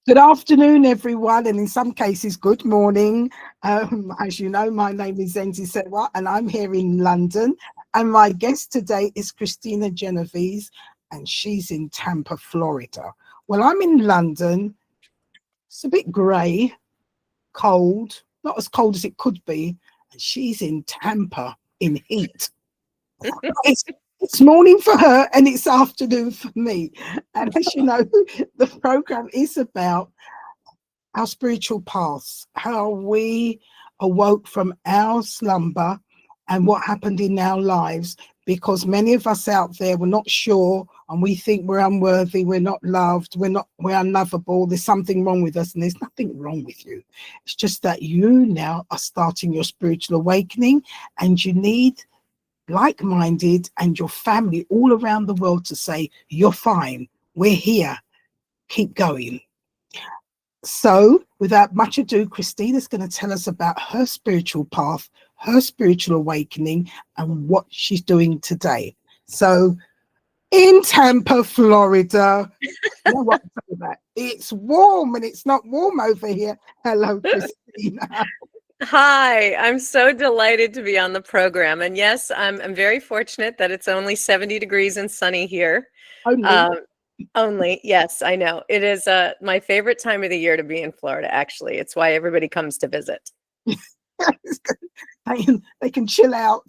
Good afternoon, everyone, and in some cases, good morning. As you know, my name is Zenzi Sewa, and I'm here in London. And my guest today is Kristine Genovese, and she's in Tampa, Florida. Well, I'm in London. It's a bit grey, cold, not as cold as it could be. And she's in Tampa in heat. It's it's morning for her and it's afternoon for me. And as you know, the program is about our spiritual paths, how we awoke from our slumber and what happened in our lives. Because many of us out there were not sure and we think we're unworthy, we're not loved, we're unlovable, there's something wrong with us, and there's nothing wrong with you. It's just that you now are starting your spiritual awakening and you need like-minded and your family all around the world to say, you're fine, we're here, keep going. So without much ado, Kristine is going to tell us about her spiritual path, her spiritual awakening, and what she's doing today. So in Tampa, Florida, you know what I'm talking about. It's warm and it's not warm over here. Hello, Kristine. Hi, I'm so delighted to be on the program. And yes, I'm very fortunate that it's only 70 degrees and sunny here. Only, yes, I know. It is my favorite time of the year to be in Florida, actually. It's why everybody comes to visit. They can chill out.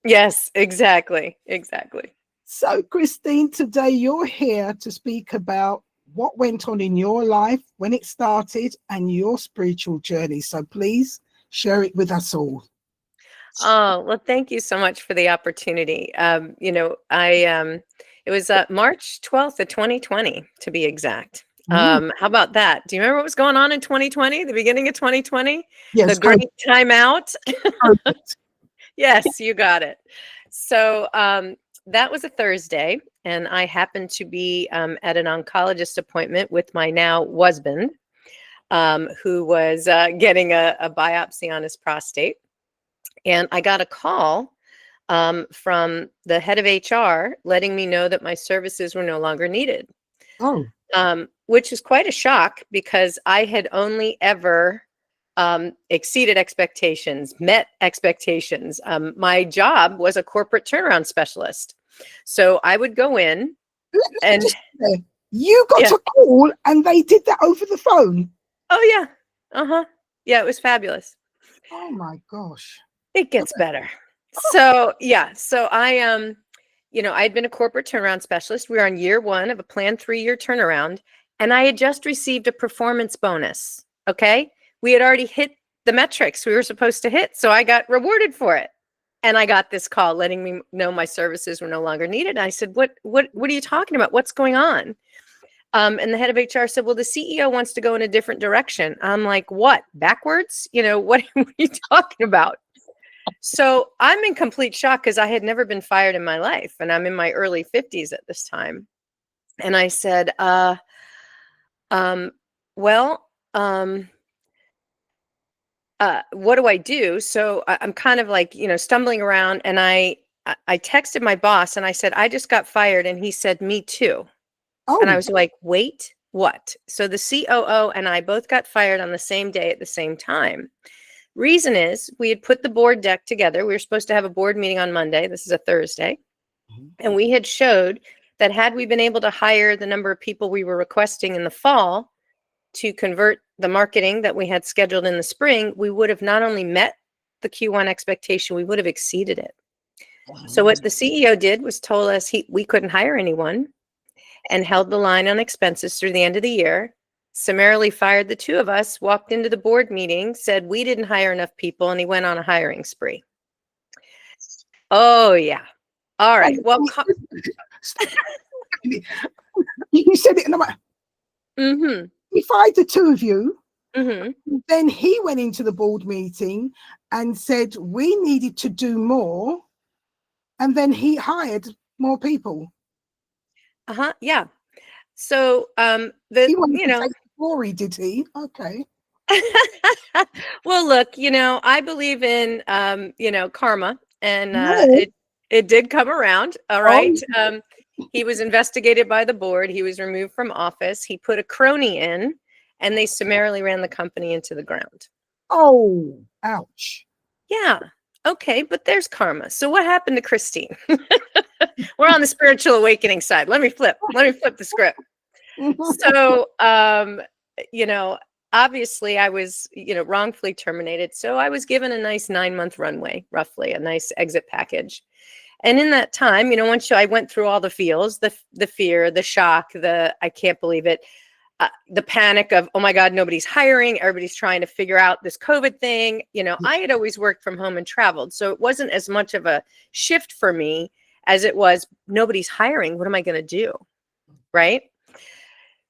Yes, exactly. Exactly. So, Kristine, today you're here to speak about what went on in your life, when it started, and your spiritual journey. So please share it with us all. Oh, well, thank you so much for the opportunity. It was March 12th of 2020, to be exact. How about that? Do you remember what was going on in 2020, the beginning of 2020? Yes, the great time out? Yes, you got it. So that was a Thursday, and I happened to be at an oncologist appointment with my now husband, who was getting a biopsy on his prostate. And I got a call from the head of HR letting me know that my services were no longer needed. Which is quite a shock because I had only ever exceeded expectations, met expectations. My job was a corporate turnaround specialist. So I would go in and you got a call and they did that over the phone. Oh yeah. Yeah, it was fabulous. Oh my gosh. It gets better. So yeah, so I I'd been a corporate turnaround specialist. We were on year 1 of a planned 3-year turnaround, and I had just received a performance bonus. Okay. We had already hit the metrics we were supposed to hit. So I got rewarded for it. And I got this call letting me know my services were no longer needed. And I said, what are you talking about? What's going on? And the head of HR said, well, the CEO wants to go in a different direction. I'm like, what? Backwards? What are you talking about? So I'm in complete shock because I had never been fired in my life. And I'm in my early 50s at this time. And I said, what do I do? So I'm kind of like, stumbling around, and I texted my boss and I said, I just got fired. And he said, me too. And I was like, wait, what? So the COO and I both got fired on the same day at the same time. Reason is we had put the board deck together. We were supposed to have a board meeting on Monday. This is a Thursday. And we had showed that had we been able to hire the number of people we were requesting in the fall to convert the marketing that we had scheduled in the spring, we would have not only met the Q1 expectation, we would have exceeded it. So what the CEO did was told us we couldn't hire anyone, and held the line on expenses through the end of the year, summarily fired the 2 of us, walked into the board meeting, said we didn't hire enough people, and he went on a hiring spree. Oh, yeah. All right. Well, you said it in the He fired the 2 of you. Then he went into the board meeting and said we needed to do more. And then he hired more people. Yeah. So he wanted to take glory, did he? Okay. Well, look, I believe in karma, and it did come around. All right. He was investigated by the board. He was removed from office. He put a crony in, and they summarily ran the company into the ground. Oh, ouch. Yeah. Okay, but there's karma. So what happened to Kristine? We're on the spiritual awakening side. Let me flip the script. So, obviously I was, wrongfully terminated. So I was given a nice 9-month runway, roughly a nice exit package. And in that time, once I went through all the feels, the fear, the shock, I can't believe it, the panic of, oh my God, nobody's hiring. Everybody's trying to figure out this COVID thing. I had always worked from home and traveled. So it wasn't as much of a shift for me as it was, nobody's hiring. What am I going to do? Right.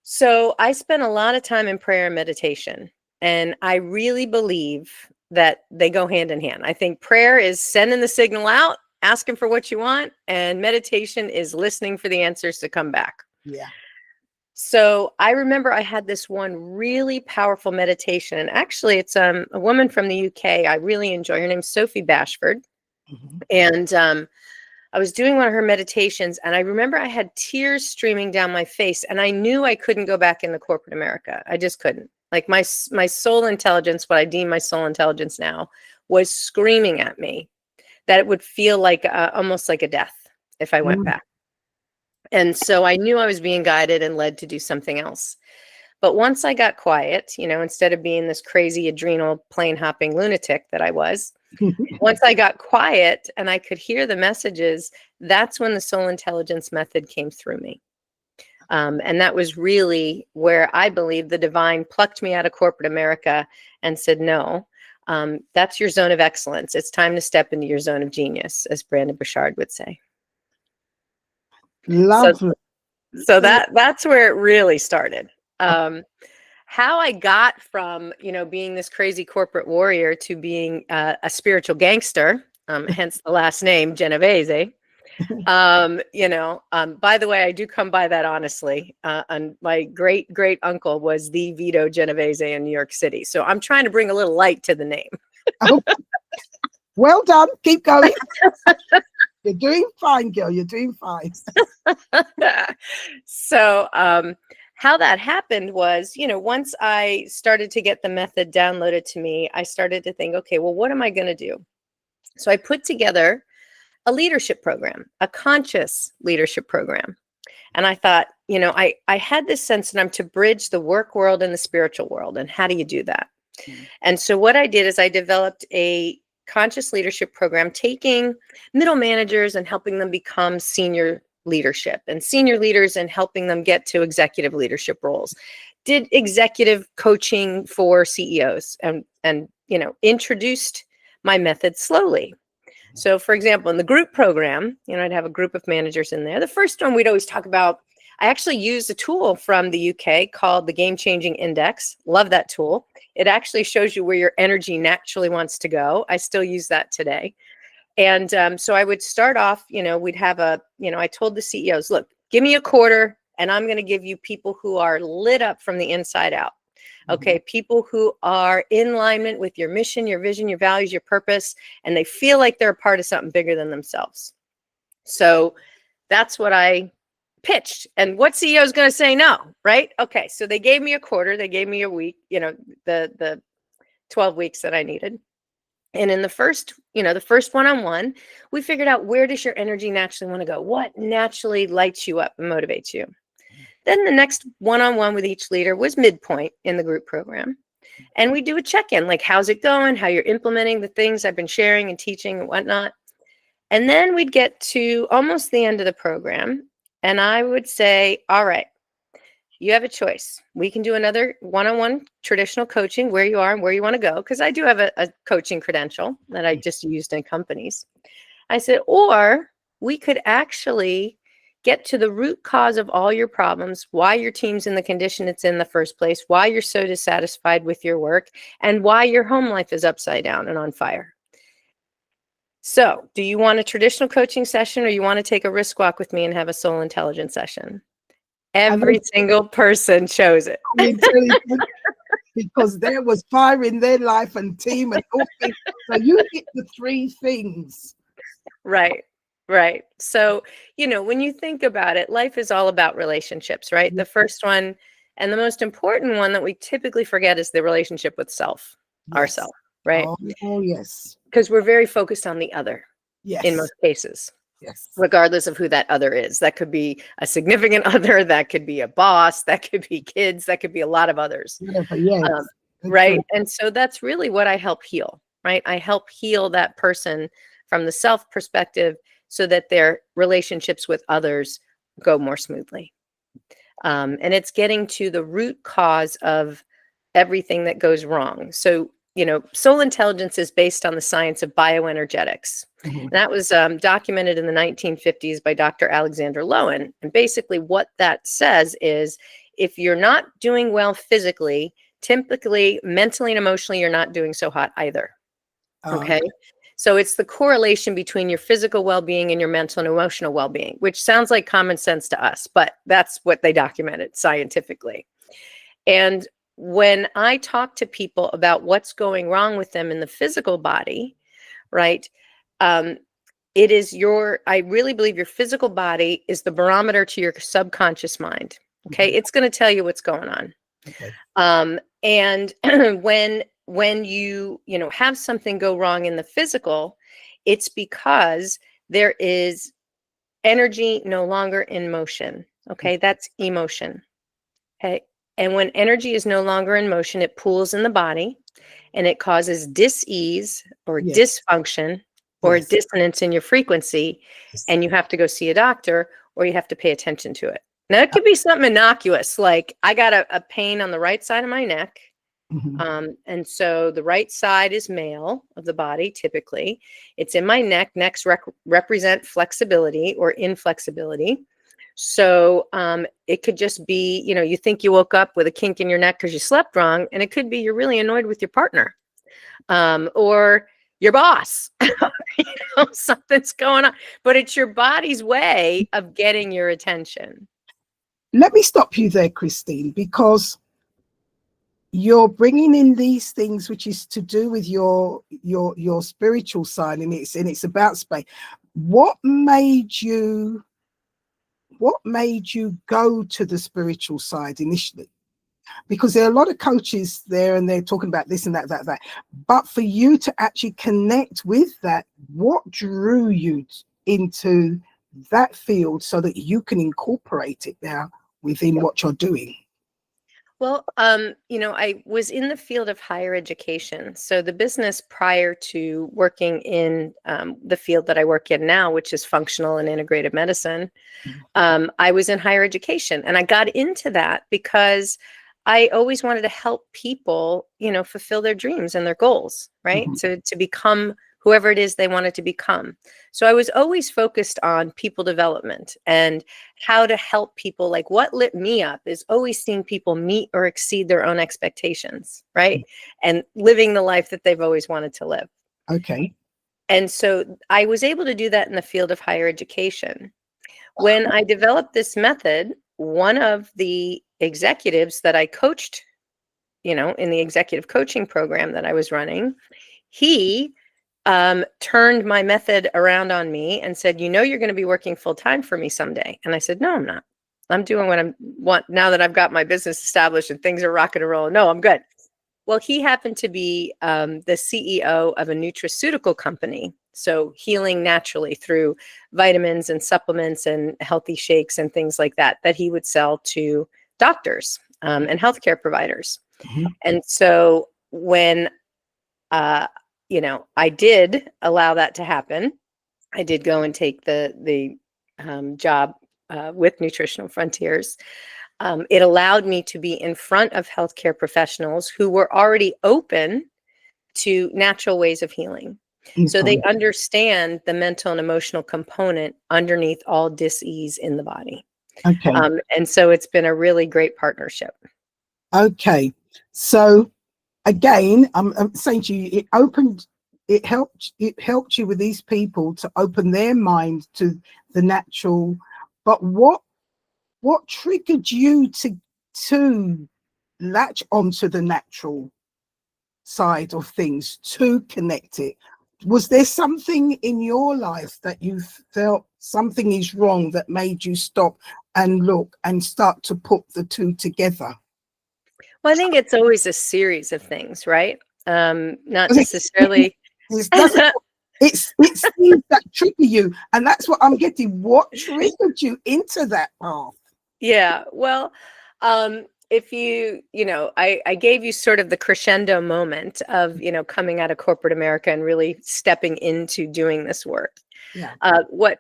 So I spent a lot of time in prayer and meditation. And I really believe that they go hand in hand. I think prayer is sending the signal out, asking for what you want. And meditation is listening for the answers to come back. Yeah. So I remember I had this one really powerful meditation. And actually, it's a woman from the UK. I really enjoy. Her name's Sophie Bashford. Mm-hmm. And I was doing one of her meditations. And I remember I had tears streaming down my face. And I knew I couldn't go back into corporate America. I just couldn't. Like my soul intelligence, what I deem my soul intelligence now, was screaming at me that it would feel like almost like a death if I went back. And so I knew I was being guided and led to do something else. But once I got quiet, instead of being this crazy adrenal plane hopping lunatic that I was, once I got quiet and I could hear the messages, that's when the soul intelligence method came through me. And that was really where I believe the divine plucked me out of corporate America and said, no, that's your zone of excellence. It's time to step into your zone of genius, as Brandon Burchard would say. Lovely. So that's where it really started. How I got from, being this crazy corporate warrior to being a spiritual gangster, hence the last name Genovese. By the way, I do come by that honestly. And my great uncle was the Vito Genovese in New York City. So I'm trying to bring a little light to the name. Oh, well done. Keep going. You're doing fine, girl. You're doing fine. So how that happened was, once I started to get the method downloaded to me, I started to think, okay, well, what am I going to do? So I put together a leadership program, a conscious leadership program. And I thought, I had this sense that I'm to bridge the work world and the spiritual world. And how do you do that? Mm-hmm. And so what I did is I developed a conscious leadership program, taking middle managers and helping them become senior leadership, and senior leaders and helping them get to executive leadership roles. Did executive coaching for CEOs and introduced my method slowly. So for example, in the group program, I'd have a group of managers in there. The first one we'd always talk about, I actually used a tool from the UK called the Game Changing Index. Love that tool. It actually shows you where your energy naturally wants to go. I still use that today. And so I would start off, we'd have I told the CEOs, look, give me a quarter and I'm going to give you people who are lit up from the inside out. Okay, people who are in alignment with your mission, your vision, your values, your purpose, and they feel like they're a part of something bigger than themselves. So that's what I pitched. And what CEO is going to say no, right? Okay, so they gave me a quarter, they gave me a week, the 12 weeks that I needed. And in the first one-on-one, we figured out, where does your energy naturally want to go? What naturally lights you up and motivates you? Then the next one-on-one with each leader was midpoint in the group program. And we do a check-in, like, how's it going? How you're implementing the things I've been sharing and teaching and whatnot. And then we'd get to almost the end of the program. And I would say, all right, you have a choice. We can do another one-on-one traditional coaching where you are and where you want to go. Because I do have a coaching credential that I just used in companies. I said, or we could actually get to the root cause of all your problems, why your team's in the condition it's in the first place, why you're so dissatisfied with your work, and why your home life is upside down and on fire. So, do you want a traditional coaching session, or you want to take a risk walk with me and have a soul intelligence session? Every single person chose it. Because there was fire in their life and team and all things. So you hit the three things. Right. Right. So, when you think about it, life is all about relationships, right? The first one, And the most important one that we typically forget is the relationship with self, ourself, right? Oh, yes. Because we're very focused on the other in most cases. Yes. Regardless of who that other is. That could be a significant other, that could be a boss, that could be kids, that could be a lot of others. Yes. Right. And so that's really what I help heal, right? I help heal that person from the self perspective so that their relationships with others go more smoothly. And it's getting to the root cause of everything that goes wrong. So, soul intelligence is based on the science of bioenergetics. And that was documented in the 1950s by Dr. Alexander Lowen. And basically what that says is if you're not doing well physically, typically mentally and emotionally, you're not doing so hot either. Okay. So it's the correlation between your physical well-being and your mental and emotional well-being, which sounds like common sense to us, but that's what they documented scientifically. And when I talk to people about what's going wrong with them in the physical body, right? It is I really believe your physical body is the barometer to your subconscious mind. Okay. It's going to tell you what's going on. Okay. And when you have something go wrong in the physical, it's because there is energy no longer in motion. Okay. That's emotion. Okay. And when energy is no longer in motion, it pools in the body and it causes dis-ease or dysfunction or dissonance in your frequency. And you have to go see a doctor or you have to pay attention to it. Now, it could be something innocuous, like I got a pain on the right side of my neck. And so the right side is male of the body, typically. It's in my neck. Necks represent flexibility or inflexibility. So it could just be, you think you woke up with a kink in your neck because you slept wrong. And it could be you're really annoyed with your partner or your boss. Something's going on. But it's your body's way of getting your attention. Let me stop you there, Kristine, because you're bringing in these things which is to do with your spiritual side, and it's about space. What made you go to the spiritual side initially? Because there are a lot of coaches there and they're talking about this and that. But for you to actually connect with that, what drew you into that field so that you can incorporate it now within what you're doing? Well, I was in the field of higher education. So the business prior to working in the field that I work in now, which is functional and integrative medicine, I was in higher education. And I got into that because I always wanted to help people, fulfill their dreams and their goals, right? To become whoever it is they wanted to become. So I was always focused on people development and how to help people. Like what lit me up is always seeing people meet or exceed their own expectations, right? And living the life that they've always wanted to live. Okay. And so I was able to do that in the field of higher education. When I developed this method, one of the executives that I coached, in the executive coaching program that I was running, he turned my method around on me and said, you're going to be working full time for me someday. And I said, no, I'm not. I'm doing what I want now that I've got my business established and things are rocking and rolling. No, I'm good. Well, he happened to be the CEO of a nutraceutical company. So healing naturally through vitamins and supplements and healthy shakes and things like that he would sell to doctors and healthcare providers. And so when I did allow that to happen. I did go and take the job with Nutritional Frontiers. It allowed me to be in front of healthcare professionals who were already open to natural ways of healing. So they understand the mental and emotional component underneath all dis-ease in the body. Okay. And so it's been a really great partnership. Okay. So again, I'm saying to you, it helped you with these people to open their mind to the natural. But what triggered you to latch onto the natural side of things, to connect it? Was there something in your life that you felt something is wrong that made you stop and look and start to put the two together? Well, I think it's always a series of things, right? Not necessarily. It doesn't. It's things that trigger you, and that's what I'm getting. What triggered you into that path? Yeah. Well, if I gave you sort of the crescendo moment of, coming out of corporate America and really stepping into doing this work. Yeah. What,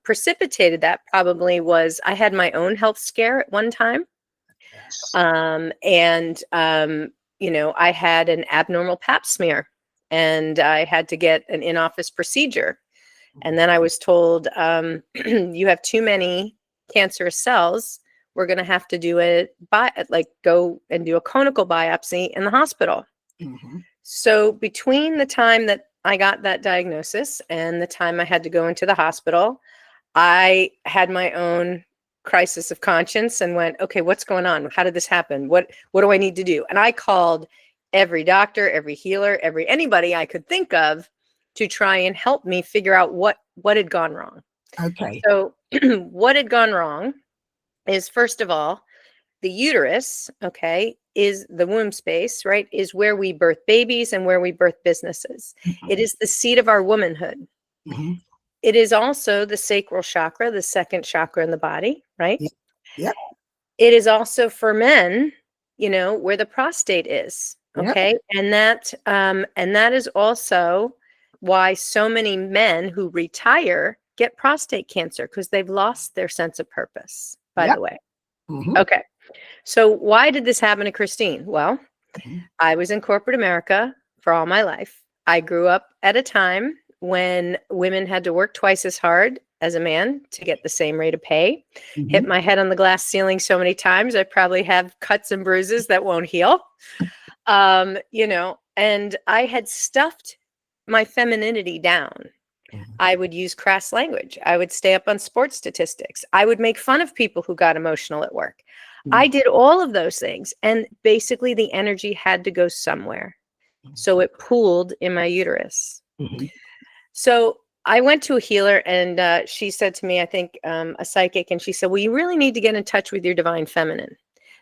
precipitated that probably was I had my own health scare at one time. Yes. I had an abnormal pap smear and I had to get an in-office procedure. And then I was told, you have too many cancerous cells. We're going to have to do go and do a conical biopsy in the hospital. Mm-hmm. So between the time that I got that diagnosis and the time I had to go into the hospital, I had my own crisis of conscience and went, okay, what's going on? How did this happen? What do I need to do? And I called every doctor, every healer, anybody I could think of to try and help me figure out what had gone wrong. Okay. So what had gone wrong is, first of all, the uterus, okay, is the womb space, right, is where we birth babies and where we birth businesses. Mm-hmm. It is the seat of our womanhood. Mm-hmm. It is also the sacral chakra, the second chakra in the body, right? Yeah. Yep. It is also for men, where the prostate is, okay? Yep. And that is also why so many men who retire get prostate cancer, because they've lost their sense of purpose, by the way. Mm-hmm. Okay. So why did this happen to Kristine? Well, mm-hmm. I was in corporate America for all my life. I grew up at a time when women had to work twice as hard as a man to get the same rate of pay. Mm-hmm. Hit my head on the glass ceiling so many times, I probably have cuts and bruises that won't heal. And I had stuffed my femininity down. Mm-hmm. I would use crass language. I would stay up on sports statistics. I would make fun of people who got emotional at work. Mm-hmm. I did all of those things. And basically the energy had to go somewhere. Mm-hmm. So it pooled in my uterus. Mm-hmm. So I went to a healer and she said to me, I think a psychic, and she said, well, you really need to get in touch with your divine feminine.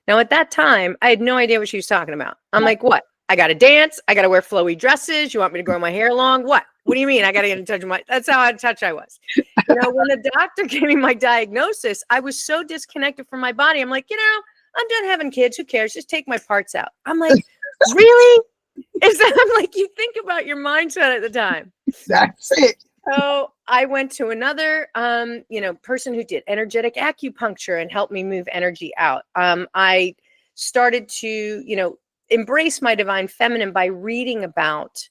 Now, at that time, I had no idea what she was talking about. I'm like, what? I got to dance. I got to wear flowy dresses. You want me to grow my hair long? What do you mean? I got to get in touch with that's how out of touch I was. When the doctor gave me my diagnosis, I was so disconnected from my body. I'm like, I'm done having kids. Who cares? Just take my parts out. I'm like, really? I'm like, you think about your mindset at the time. That's it. So I went to another, person who did energetic acupuncture and helped me move energy out. I started to, embrace my divine feminine by reading about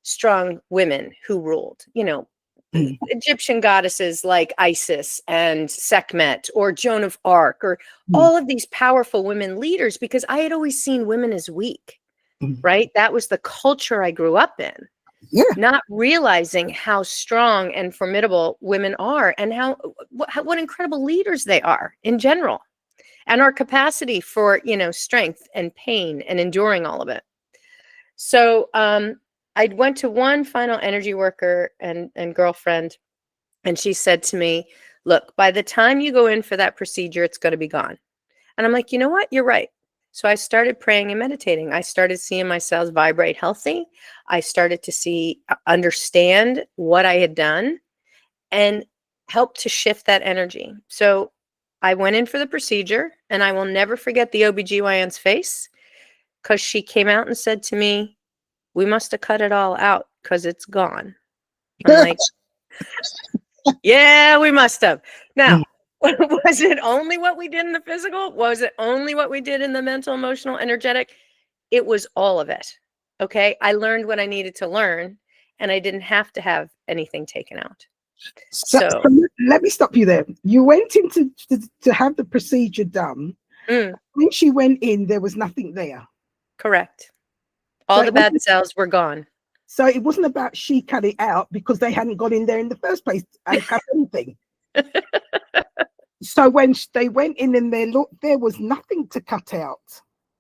strong women who ruled, Egyptian goddesses like Isis and Sekhmet or Joan of Arc or all of these powerful women leaders, because I had always seen women as weak, right? That was the culture I grew up in. Yeah. Not realizing how strong and formidable women are and what incredible leaders they are in general, and our capacity for, strength and pain and enduring all of it. So I went to one final energy worker and girlfriend, and she said to me, look, by the time you go in for that procedure, it's going to be gone. And I'm like, you know what? You're right. So I started praying and meditating. I started seeing my cells vibrate healthy. I started to understand what I had done and help to shift that energy. So I went in for the procedure, and I will never forget the OBGYN's face, because she came out and said to me, we must have cut it all out because it's gone. I'm like, yeah, we must have. Now, was it only what we did in the physical? Was it only what we did in the mental, emotional, energetic? It was all of it. Okay. I learned what I needed to learn, and I didn't have to have anything taken out. So let me stop you there. You went in to have the procedure done. When she went in, there was nothing there. Correct. All the bad cells were gone. So it wasn't about she cut it out because they hadn't got in there in the first place and cut anything. So when they went in and there was nothing to cut out.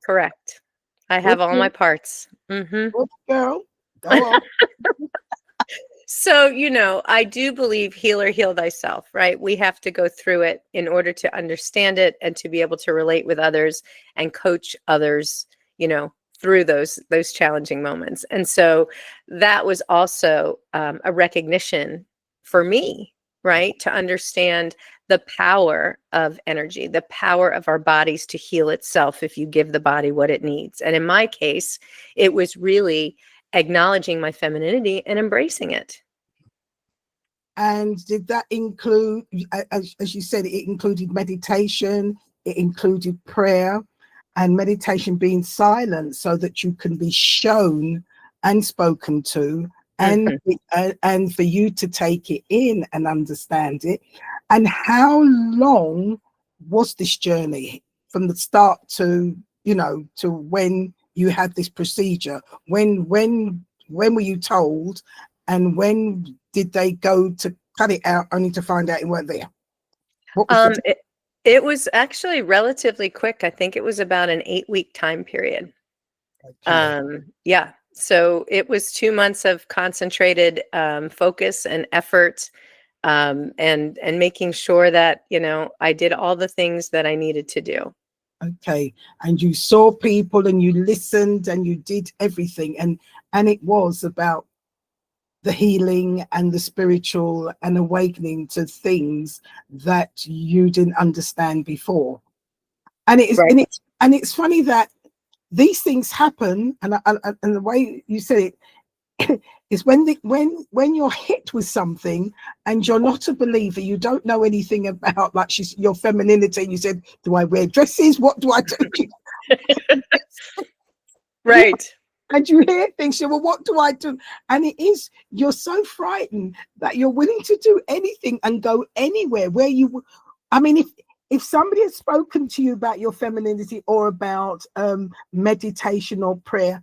Correct. I have all my parts. Good girl. Go on. So, I do believe healer, heal thyself, right? We have to go through it in order to understand it and to be able to relate with others and coach others, through those challenging moments. And so that was also a recognition for me, right? To understand the power of energy, the power of our bodies to heal itself if you give the body what it needs. And in my case, it was really acknowledging my femininity and embracing it. And did that include, as you said, it included meditation, it included prayer, and meditation being silent so that you can be shown and spoken to, and and for you to take it in and understand it. And how long was this journey from the start to, to when you had this procedure? When were you told, and when did they go to cut it out only to find out it weren't there? What was it was actually relatively quick. I think it was about an 8-week time period. Okay. Yeah. So it was 2 months of concentrated focus and effort, and making sure that, I did all the things that I needed to do. Okay. And you saw people and you listened and you did everything. And it was about the healing and the spiritual and awakening to things that you didn't understand before. And it's right. and it's funny that these things happen, and the way you said it is when you're hit with something and you're not a believer, you don't know anything about, like, your femininity, and you said, do I wear dresses? What do I do? Right. And you hear things, well, what do I do? And you're so frightened that you're willing to do anything and go anywhere where if somebody has spoken to you about your femininity or about meditation or prayer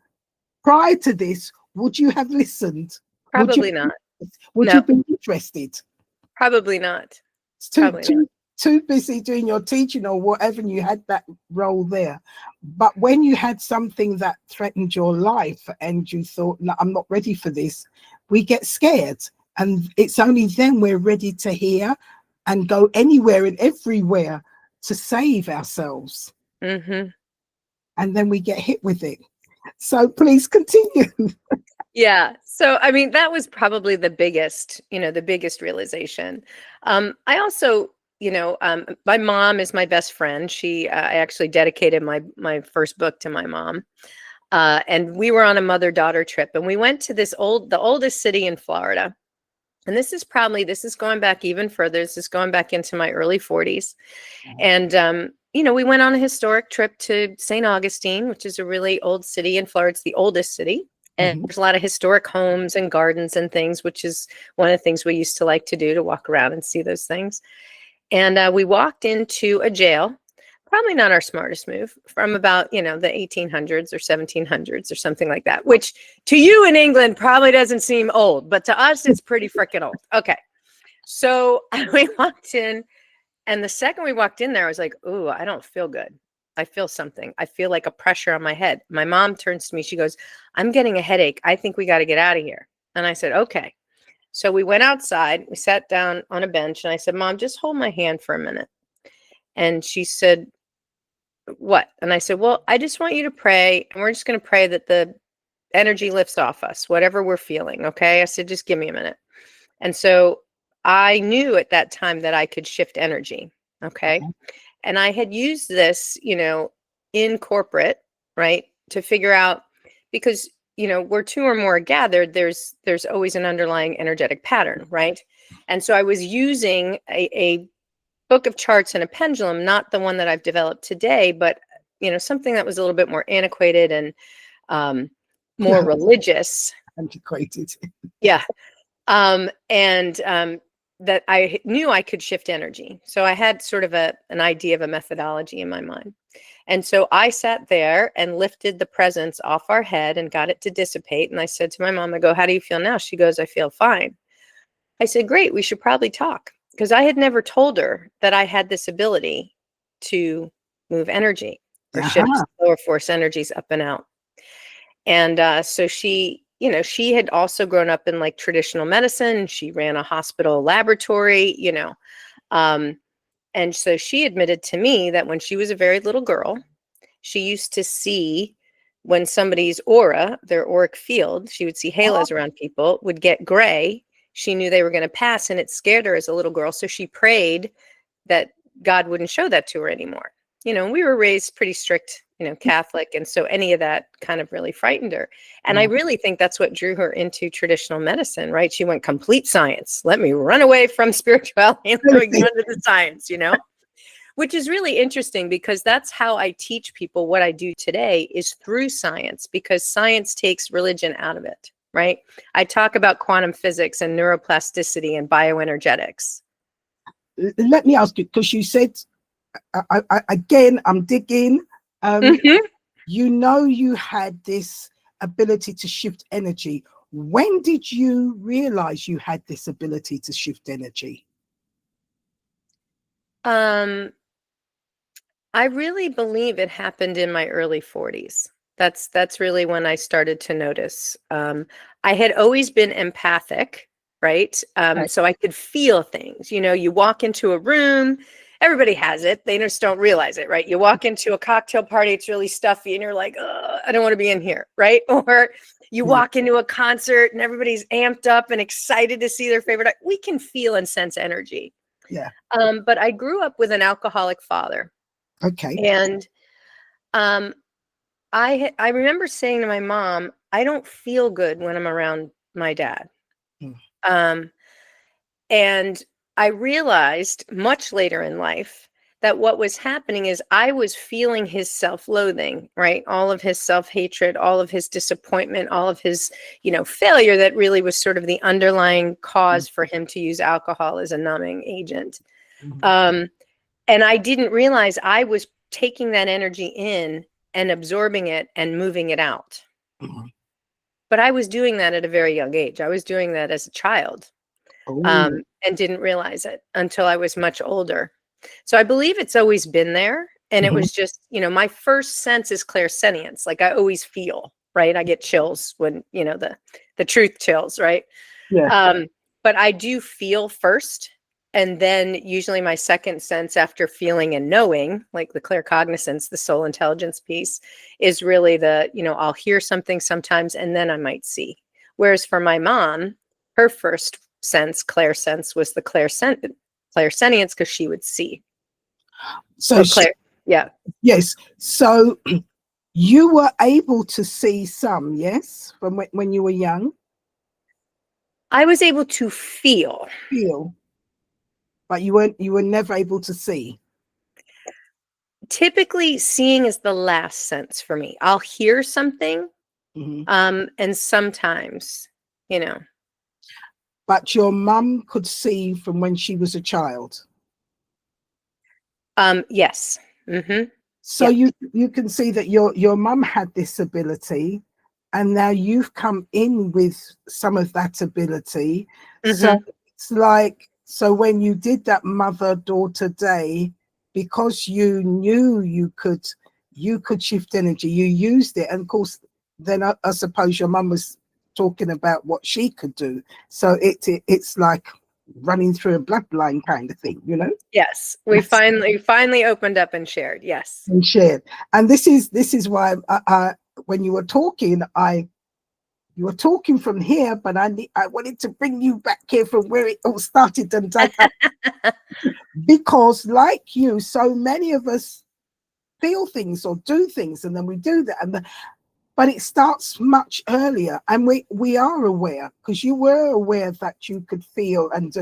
prior to this, would you have listened? Probably not. Would you be interested? Probably not. Too busy doing your teaching or whatever, and you had that role there. But when you had something that threatened your life and you thought, no, I'm not ready for this, we get scared. And it's only then we're ready to hear and go anywhere and everywhere to save ourselves. Mm-hmm. And then we get hit with it. So please continue. Yeah. So, that was probably the biggest realization. I also, my mom is my best friend. I actually dedicated my first book to my mom. And we were on a mother-daughter trip, and we went to the oldest city in Florida. And this is going back even further. This is going back into my early 40s. And, we went on a historic trip to St. Augustine, which is a really old city in Florida. It's the oldest city. And there's a lot of historic homes and gardens and things, which is one of the things we used to like to do, to walk around and see those things. And we walked into a jail, probably not our smartest move, from about, the 1800s or 1700s or something like that, which to you in England probably doesn't seem old, but to us, it's pretty freaking old. Okay. So we walked in, and the second we walked in there, I was like, ooh, I don't feel good. I feel something. I feel like a pressure on my head. My mom turns to me. She goes, I'm getting a headache. I think we got to get out of here. And I said, okay. So we went outside. We sat down on a bench, and I said, Mom, just hold my hand for a minute. And she said, what? And I said, well, I just want you to pray. And we're just going to pray that the energy lifts off us, whatever we're feeling. Okay. I said, just give me a minute. And so I knew at that time that I could shift energy. Okay. And I had used this, in corporate, right, to figure out, because, where two or more are gathered, there's always an underlying energetic pattern, right? And so I was using a book of charts and a pendulum, not the one that I've developed today, but, something that was a little bit more antiquated and more religious. Antiquated. Yeah. That I knew I could shift energy. So I had sort of an idea of a methodology in my mind. And so I sat there and lifted the presence off our head and got it to dissipate. And I said to my mom, I go, how do you feel now? She goes, I feel fine. I said, great, we should probably talk. Because I had never told her that I had this ability to move energy or shift lower force energies up and out. And so she you know, she had also grown up in like traditional medicine. She ran a hospital laboratory, you know. And so she admitted to me that when she was a very little girl, she used to see when somebody's aura, their auric field, she would see Oh, halos around people, would get gray. She knew they were going to pass, and it scared her as a little girl. So she prayed that God wouldn't show that to her anymore. You know, we were raised pretty strict, you know, Catholic. And so any of that kind of really frightened her. And I yeah. really think that's what drew her into traditional medicine, right? She went complete science. Let me run away from spirituality and let me go into the science, you know? Which is really interesting because that's how I teach people what I do today is through science, because science takes religion out of it, right? I talk about quantum physics and neuroplasticity and bioenergetics. Let me ask you, because you said, again, I'm digging. Mm-hmm. You know, you had this ability to shift energy. When did you realize you had this ability to shift energy? I really believe it happened in my early 40s. That's really when I started to notice. I had always been empathic, right? Right. So I could feel things. You know, you walk into a room, everybody has it. They just don't realize it, right? You walk into a cocktail party, it's really stuffy, and you're like, I don't want to be in here, right? Or you Yeah. walk into a concert and everybody's amped up and excited to see their favorite. We can feel and sense energy. Yeah. But I grew up with an alcoholic father. Okay. And um, I remember saying to my mom, I don't feel good when I'm around my dad. Mm. Um, and I realized much later in life that what was happening is I was feeling his self-loathing, right? All of his self-hatred, all of his disappointment, all of his, you know, failure that really was sort of the underlying cause for him to use alcohol as a numbing agent. Mhm. Um, and I didn't realize I was taking that energy in and absorbing it and moving it out. Mhm. But I was doing that at a very young age. I was doing that as a child, Oh. and didn't realize it until I was much older. So I believe it's always been there. And it Mhm. was just, you know, my first sense is clairsentience. Like I always feel, right? I get chills when, you know, the truth chills, right? Yeah. Um, but I do feel first. And then usually my second sense after feeling and knowing, like the claircognizance, the soul intelligence piece, is really the, you know, I'll hear something sometimes and then I might see. Whereas for my mom, her first sense, clairsense, was the clairsentience because she would see. So Or clair, yeah. yes. So you were able to see some, yes, from when you were young. I was able to feel. Feel, but you were never able to see. Typically, seeing is the last sense for me. I'll hear something. Mhm. And sometimes, you know, But your mum could see from when she was a child. yes. Mm-hmm. So Yeah. you can see that your mum had this ability, and now you've come in with some of that ability. So Mm-hmm. it's like, so when you did that mother-daughter day, because you knew you could shift energy, you used it. And of course, then I suppose your mum was talking about what she could do. So it's like running through a bloodline kind of thing, you know? Yes. We finally opened up and shared. Yes. And shared. And this is why when you were talking, you were talking from here, but I wanted to bring you back here from where it all started, and because like you, so many of us feel things or do things, and then we do that, but it starts much earlier, and we are aware, because you were aware that you could feel, and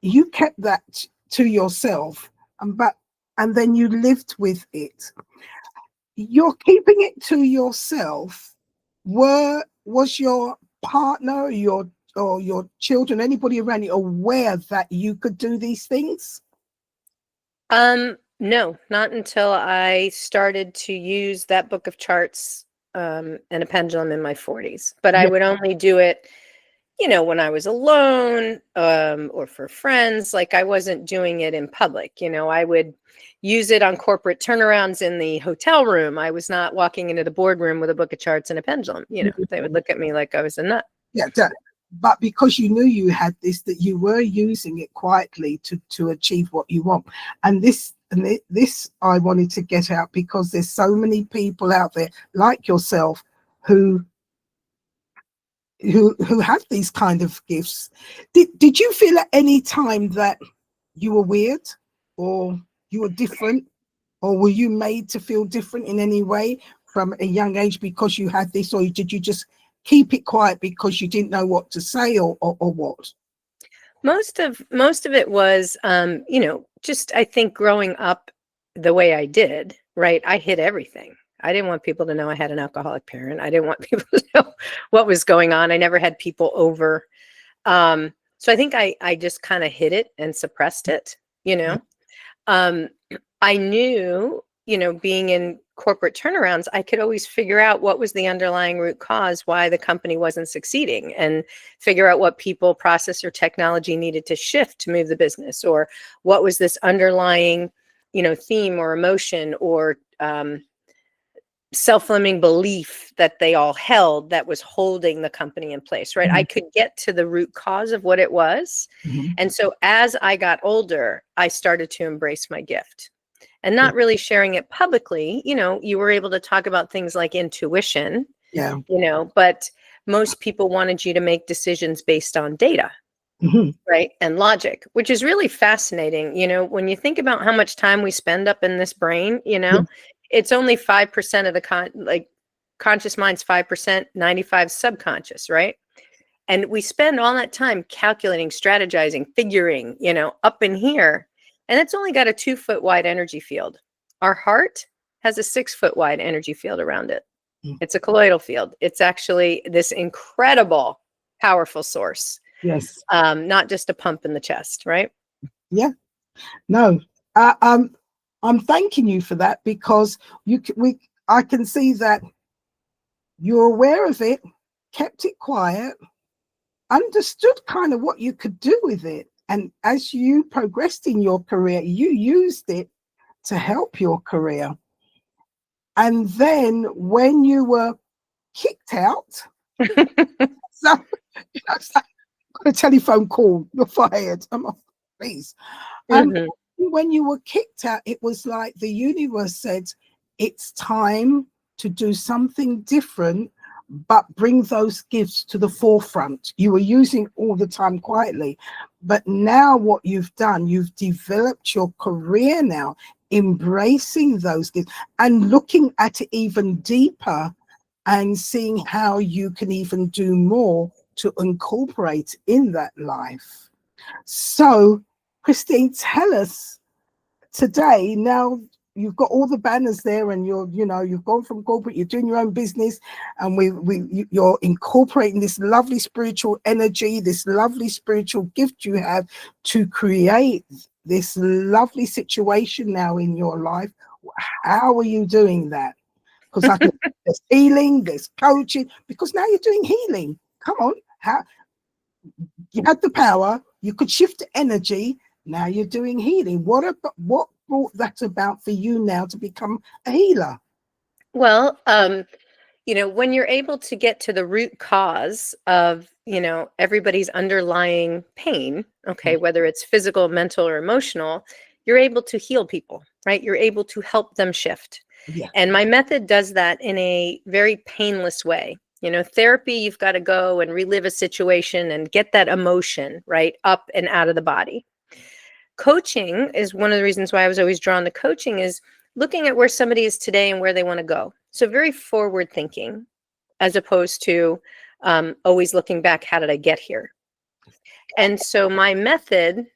you kept that to yourself, and then you lived with it. You're keeping it to yourself. Was your partner, your children, anybody around you aware that you could do these things? No, not until I started to use that book of charts and a pendulum in my 40s. But I Yeah. would only do it, you know, when I was alone, or for friends. Like I wasn't doing it in public. You know, I would use it on corporate turnarounds in the hotel room. I was not walking into the boardroom with a book of charts and a pendulum. You know, they would look at me like I was a nut. Yeah, but because you knew you had this, that you were using it quietly to achieve what you want. And this I wanted to get out, because there's so many people out there like yourself who have these kind of gifts. Did you feel at any time that you were weird, or you were different, or were you made to feel different in any way from a young age because you had this, or did you just keep it quiet because you didn't know what to say, or what? Most of it was, you know, just, I think, growing up the way I did, right? I hid everything. I didn't want people to know I had an alcoholic parent. I didn't want people to know what was going on. I never had people over. So I think I just kind of hid it and suppressed it, you know. I knew, you know, being in corporate turnarounds, I could always figure out what was the underlying root cause why the company wasn't succeeding, and figure out what people, process, or technology needed to shift to move the business, or what was this underlying, you know, theme or emotion or self-limiting belief that they all held that was holding the company in place, right? I could get to the root cause of what it was. And so as I got older, I started to embrace my gift. And not really sharing it publicly. You know, you were able to talk about things like intuition, you know, but most people wanted you to make decisions based on data, right? And logic, which is really fascinating. You know, when you think about how much time we spend up in this brain, you know, it's only 5% of the conscious mind's 5%, 95 subconscious, right? And we spend all that time calculating, strategizing, figuring, you know, up in here. And it's only got a 2-foot wide energy field. Our heart has a 6-foot wide energy field around it. It's a colloidal field. It's actually this incredible, powerful source. Yes. Not just a pump in the chest, right? Yeah. No. I'm thanking you for that, because I can see that you're aware of it, kept it quiet, understood kind of what you could do with it. And as you progressed in your career, you used it to help your career. And then when you were kicked out, so, you know, it's like a telephone call, you're fired. I'm off, please. And when you were kicked out, it was like the universe said, it's time to do something different, but bring those gifts to the forefront. You were using all the time quietly, but now what you've done, you've developed your career now, embracing those gifts and looking at it even deeper, and seeing how you can even do more to incorporate in that life. So, Kristine, tell us today, now you've got all the banners there, and you've gone from corporate, you're doing your own business, and you're incorporating this lovely spiritual energy, this lovely spiritual gift you have to create this lovely situation now in your life. How are you doing that? Because there's healing, there's coaching, because now you're doing healing. Come on, you had the power, you could shift the energy. Now you're doing healing. What brought that about for you now to become a healer? Well, you know, when you're able to get to the root cause of, you know, everybody's underlying pain, okay, whether it's physical, mental, or emotional, you're able to heal people, right? You're able to help them shift. Yeah. And my method does that in a very painless way. You know, therapy, you've got to go and relive a situation and get that emotion, right, up and out of the body. Coaching is one of the reasons why I was always drawn to coaching, is looking at where somebody is today and where they want to go. So very forward thinking, as opposed to always looking back, how did I get here? And so my method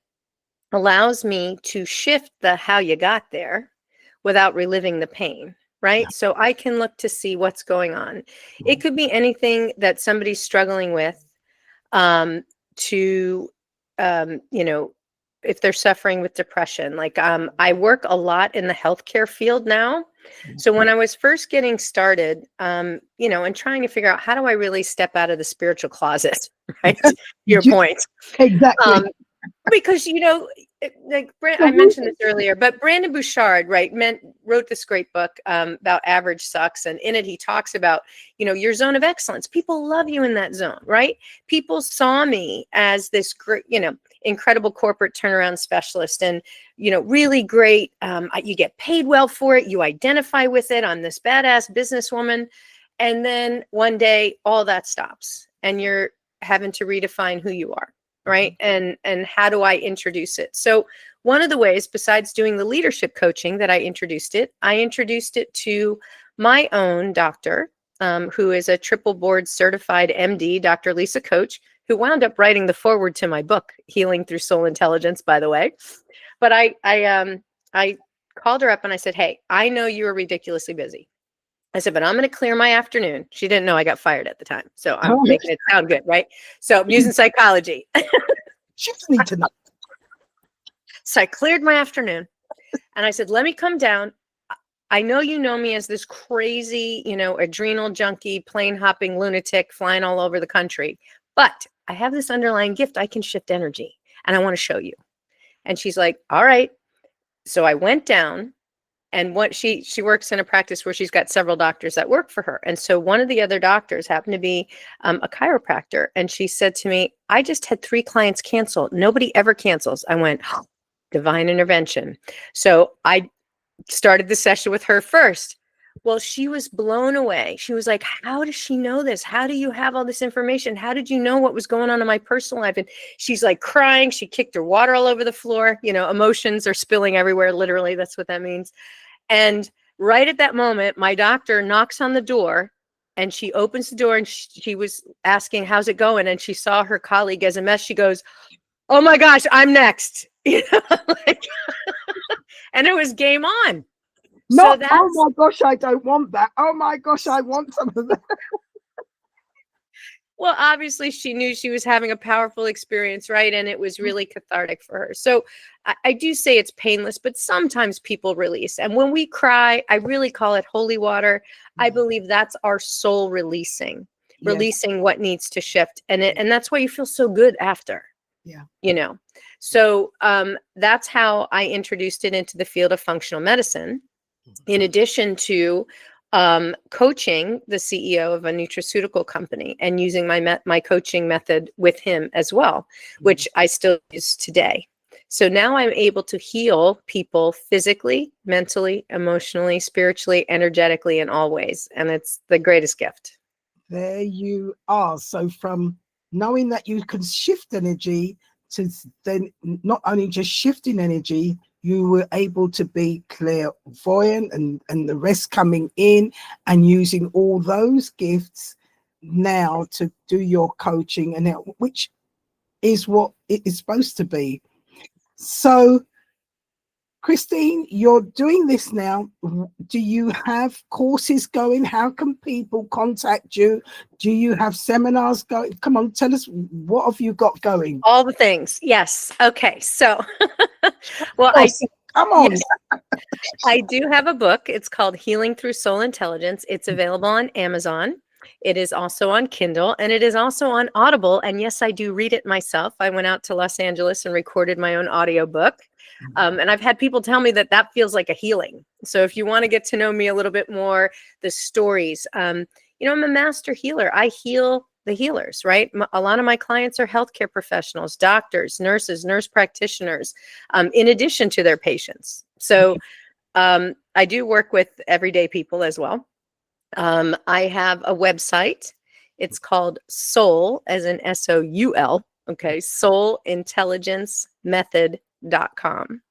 allows me to shift the how you got there without reliving the pain, right? So I can look to see what's going on. It could be anything that somebody's struggling with, to, you know, if they're suffering with depression. Like I work a lot in the healthcare field now. So when I was first getting started, you know, and trying to figure out how do I really step out of the spiritual closet, right? Your point. Exactly. Because, you know, I mentioned this earlier, but Brandon Bouchard, right, wrote this great book about average sucks. And in it, he talks about, your zone of excellence. People love you in that zone, right? People saw me as this great, incredible corporate turnaround specialist and, really great. You get paid well for it. You identify with it. I'm this badass businesswoman. And then one day all that stops and you're having to redefine who you are. Right. And how do I introduce it? So one of the ways, besides doing the leadership coaching that I introduced it to my own doctor, who is a triple board certified MD, Dr. Lisa Coach, who wound up writing the foreword to my book, Healing Through Soul Intelligence, by the way. But I called her up and I said, hey, I know you are ridiculously busy. I said, but I'm going to clear my afternoon. She didn't know I got fired at the time. So I'm making it sound good, right? So I'm using psychology. She doesn't need to know. So I cleared my afternoon and I said, let me come down. I know you know me as this crazy, adrenal junkie, plane hopping lunatic flying all over the country. But I have this underlying gift. I can shift energy and I want to show you. And she's like, all right. So I went down. And what she works in a practice where she's got several doctors that work for her. And so one of the other doctors happened to be a chiropractor. And she said to me, I just had 3 clients cancel. Nobody ever cancels. I went, oh, divine intervention. So I started the session with her first. Well, she was blown away. She was like, how does she know this? How do you have all this information? How did you know what was going on in my personal life? And she's like crying. She kicked her water all over the floor. Emotions are spilling everywhere. Literally, that's what that means. And right at that moment, my doctor knocks on the door and she opens the door and she was asking, how's it going? And she saw her colleague as a mess. She goes, oh my gosh, I'm next. And it was game on. No, so oh my gosh, I don't want that. Oh my gosh, I want some of that. Well, obviously she knew she was having a powerful experience, right? And it was really cathartic for her. So I do say it's painless, but sometimes people release. And when we cry, I really call it holy water. I believe that's our soul releasing what needs to shift. And that's why you feel so good after. Yeah. So that's how I introduced it into the field of functional medicine. In addition to coaching the CEO of a nutraceutical company and using my coaching method with him as well, which I still use today. So now I'm able to heal people physically, mentally, emotionally, spiritually, energetically, in all ways. And it's the greatest gift. There you are. So from knowing that you can shift energy to then not only just shifting energy, you were able to be clairvoyant and the rest coming in and using all those gifts now to do your coaching, and which is what it is supposed to be. So, Kristine, you're doing this now. Do you have courses going? How can people contact you? Do you have seminars going? Come on, tell us, what have you got going? All the things. Yes. Okay. So, well, come on. Yes, I do have a book. It's called Healing Through Soul Intelligence. It's available on Amazon. It is also on Kindle, and it is also on Audible. And yes, I do read it myself. I went out to Los Angeles and recorded my own audiobook. And I've had people tell me that feels like a healing. So if you want to get to know me a little bit more, the stories, I'm a master healer. I heal the healers, right? A lot of my clients are healthcare professionals, doctors, nurses, nurse practitioners, in addition to their patients. So I do work with everyday people as well. I have a website. It's called Soul, as in SOUL. Okay. soulintelligencemethod.com.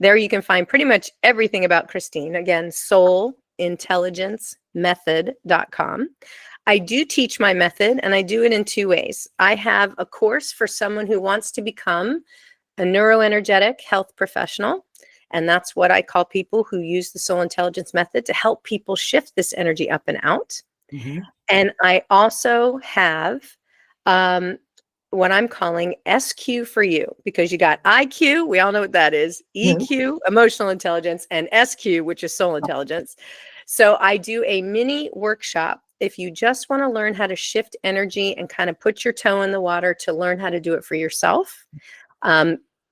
There you can find pretty much everything about Kristine. Again, soulintelligencemethod.com. I do teach my method, and I do it in 2 ways. I have a course for someone who wants to become a neuroenergetic health professional. And that's what I call people who use the soul intelligence method to help people shift this energy up and out. And I also have what I'm calling SQ for you, because you got IQ, we all know what that is, EQ, emotional intelligence, and SQ, which is soul intelligence. So I do a mini workshop if you just want to learn how to shift energy and kind of put your toe in the water to learn how to do it for yourself.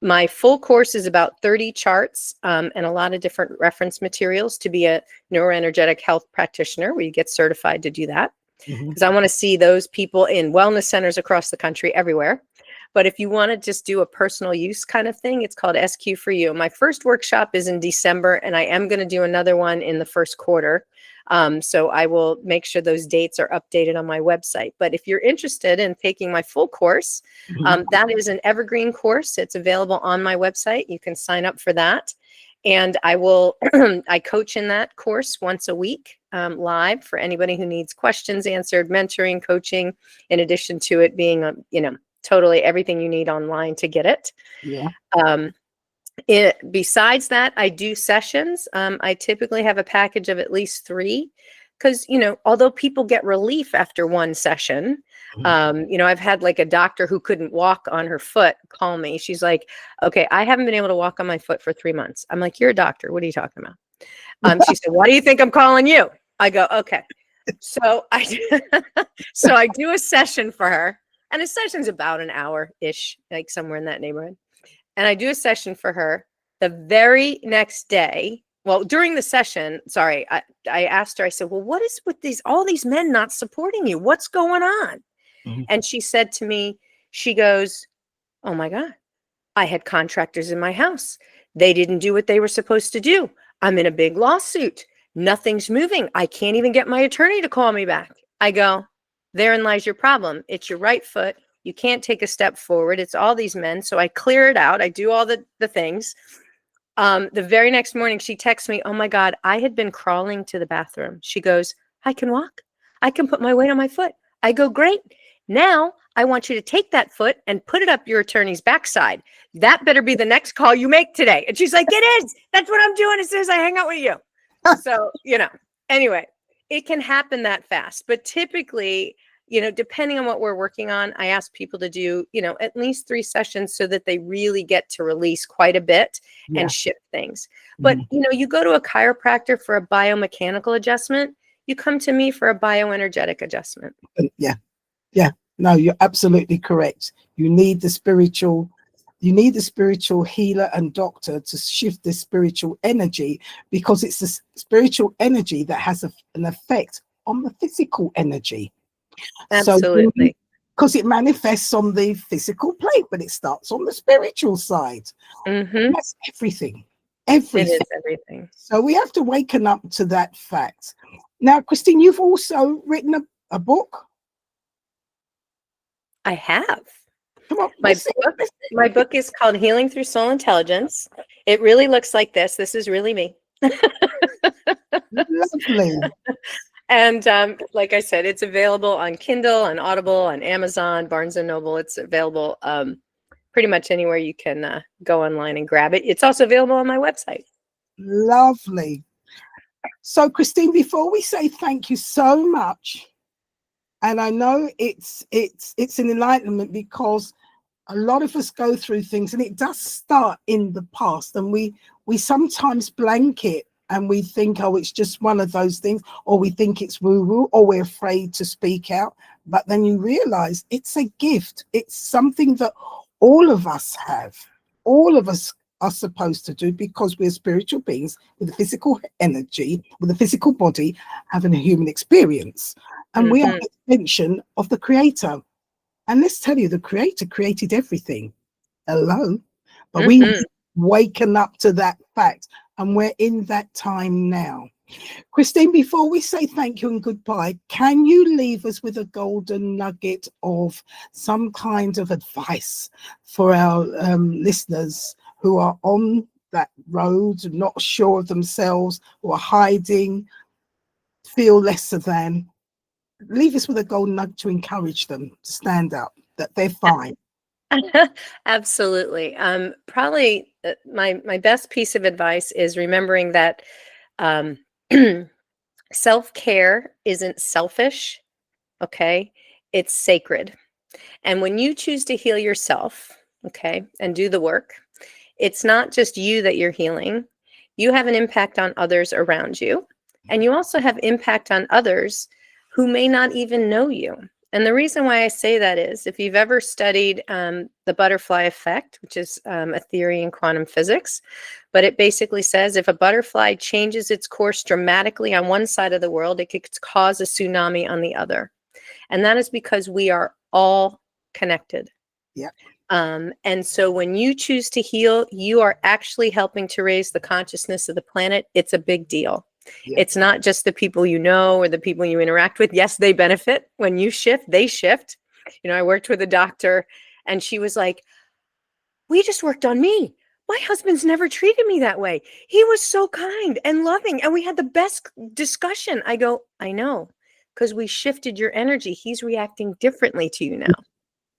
My full course is about 30 charts and a lot of different reference materials to be a neuroenergetic health practitioner, where you get certified to do that. Because I want to see those people in wellness centers across the country, everywhere. But if you want to just do a personal use kind of thing, it's called SQ for You. My first workshop is in December, and I am going to do another one in the first quarter. So I will make sure those dates are updated on my website. But if you're interested in taking my full course, that is an evergreen course. It's available on my website. You can sign up for that. And I will, I coach in that course once a week live for anybody who needs questions answered, mentoring, coaching, in addition to it being, totally everything you need online to get it. Yeah. Besides that, I do sessions. I typically have a package of at least 3 because, although people get relief after one session, I've had like a doctor who couldn't walk on her foot call me. She's like, okay, I haven't been able to walk on my foot for 3 months. I'm like, you're a doctor. What are you talking about? She said, why do you think I'm calling you? I go, okay. So I do a session for her, and a session's about an hour-ish, like somewhere in that neighborhood. And I do a session for her. The very next day, well, during the session, sorry, I asked her, I said, well, what is with all these men not supporting you? What's going on? And she said to me, she goes, oh my God, I had contractors in my house. They didn't do what they were supposed to do. I'm in a big lawsuit. Nothing's moving. I can't even get my attorney to call me back. I go, therein lies your problem. It's your right foot. You can't take a step forward. It's all these men. So I clear it out. I do all the things. The very next morning, she texts me, oh my God, I had been crawling to the bathroom. She goes, I can walk. I can put my weight on my foot. I go, great. Now I want you to take that foot and put it up your attorney's backside. That better be the next call you make today. And she's like, it is. That's what I'm doing as soon as I hang out with you. So, anyway, it can happen that fast. But typically, depending on what we're working on, I ask people to do, at least 3 sessions so that they really get to release quite a bit and shift things. But, you go to a chiropractor for a biomechanical adjustment, you come to me for a bioenergetic adjustment. Yeah. No, you're absolutely correct. You need the spiritual healer and doctor to shift the spiritual energy, because it's the spiritual energy that has an effect on the physical energy. Absolutely. Because it manifests on the physical plate, but it starts on the spiritual side. That's everything. It is everything. So we have to waken up to that fact. Now, Kristine, you've also written a book. I have. Come on, my book is called Healing Through Soul Intelligence. It really looks like this. This is really me. Lovely. And like I said, it's available on Kindle, on Audible, on Amazon, Barnes & Noble. It's available pretty much anywhere you can go online and grab it. It's also available on my website. Lovely. So, Kristine, before we say thank you so much, and I know it's an enlightenment, because a lot of us go through things, and it does start in the past, and we sometimes blanket and we think, oh, it's just one of those things, or we think it's woo-woo, or we're afraid to speak out. But then you realize it's a gift. It's something that all of us have. All of us are supposed to do, because we're spiritual beings with a physical energy, with a physical body, having a human experience. And we are an extension of the Creator. And let's tell you, the Creator created everything. Hello. But we waken up to that fact, and we're in that time now. Kristine, before we say thank you and goodbye, can you leave us with a golden nugget of some kind of advice for our listeners who are on that road, not sure of themselves, who are hiding, feel lesser than? Leave us with a golden nugget to encourage them to stand up, that they're fine. Absolutely. Probably my best piece of advice is remembering that self-care isn't selfish, okay? It's sacred. And when you choose to heal yourself, okay, and do the work, it's not just you that you're healing. You have an impact on others around you. And you also have impact on others who may not even know you. And the reason why I say that is if you've ever studied the butterfly effect, which is a theory in quantum physics, but it basically says if a butterfly changes its course dramatically on one side of the world, it could cause a tsunami on the other. And that is because we are all connected. Yeah. And so when you choose to heal, you are actually helping to raise the consciousness of the planet. It's a big deal. Yeah. It's not just the people you know or the people you interact with. Yes, they benefit. When you shift, they shift. You know, I worked with a doctor and she was like, we just worked on me. My husband's never treated me that way. He was so kind and loving. And we had the best discussion. I go, I know, because we shifted your energy. He's reacting differently to you now.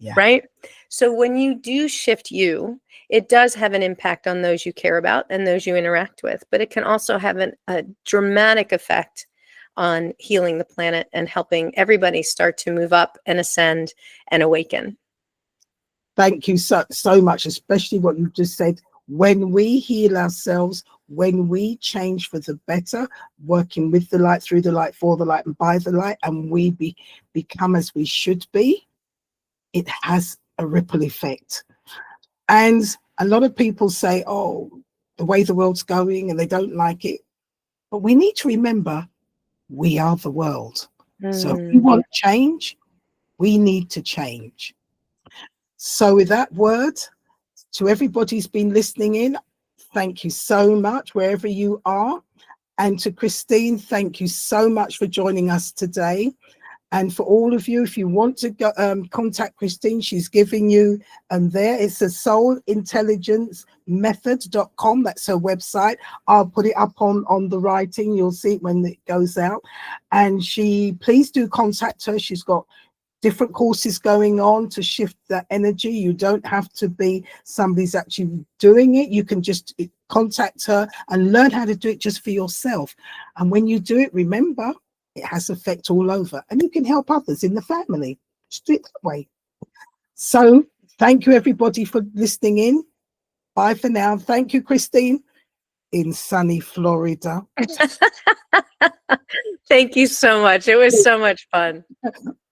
Yeah. Right? So when you do shift you, it does have an impact on those you care about and those you interact with, but it can also have a dramatic effect on healing the planet and helping everybody start to move up and ascend and awaken. Thank you so much, especially what you just said. When we heal ourselves, when we change for the better, working with the light, through the light, for the light, and by the light, and we become as we should be, it has a ripple effect. And a lot of people say, oh, the way the world's going, and they don't like it. But we need to remember, we are the world. So if we want change, we need to change. So with that word, to everybody who's been listening in, thank you so much, wherever you are. And to Kristine, thank you so much for joining us today. And for all of you, if you want to go, contact Kristine, she's giving you there. It's a soulintelligencemethod.com. That's her website. I'll put it up on the writing. You'll see it when it goes out. And please do contact her. She's got different courses going on to shift that energy. You don't have to be somebody's actually doing it. You can just contact her and learn how to do it just for yourself. And when you do it, remember, it has effect all over, and you can help others in the family. Just do it that way. So thank you, everybody, for listening in. Bye for now. Thank you, Kristine, in sunny Florida. Thank you so much. It was so much fun.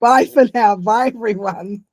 Bye for now. Bye, everyone.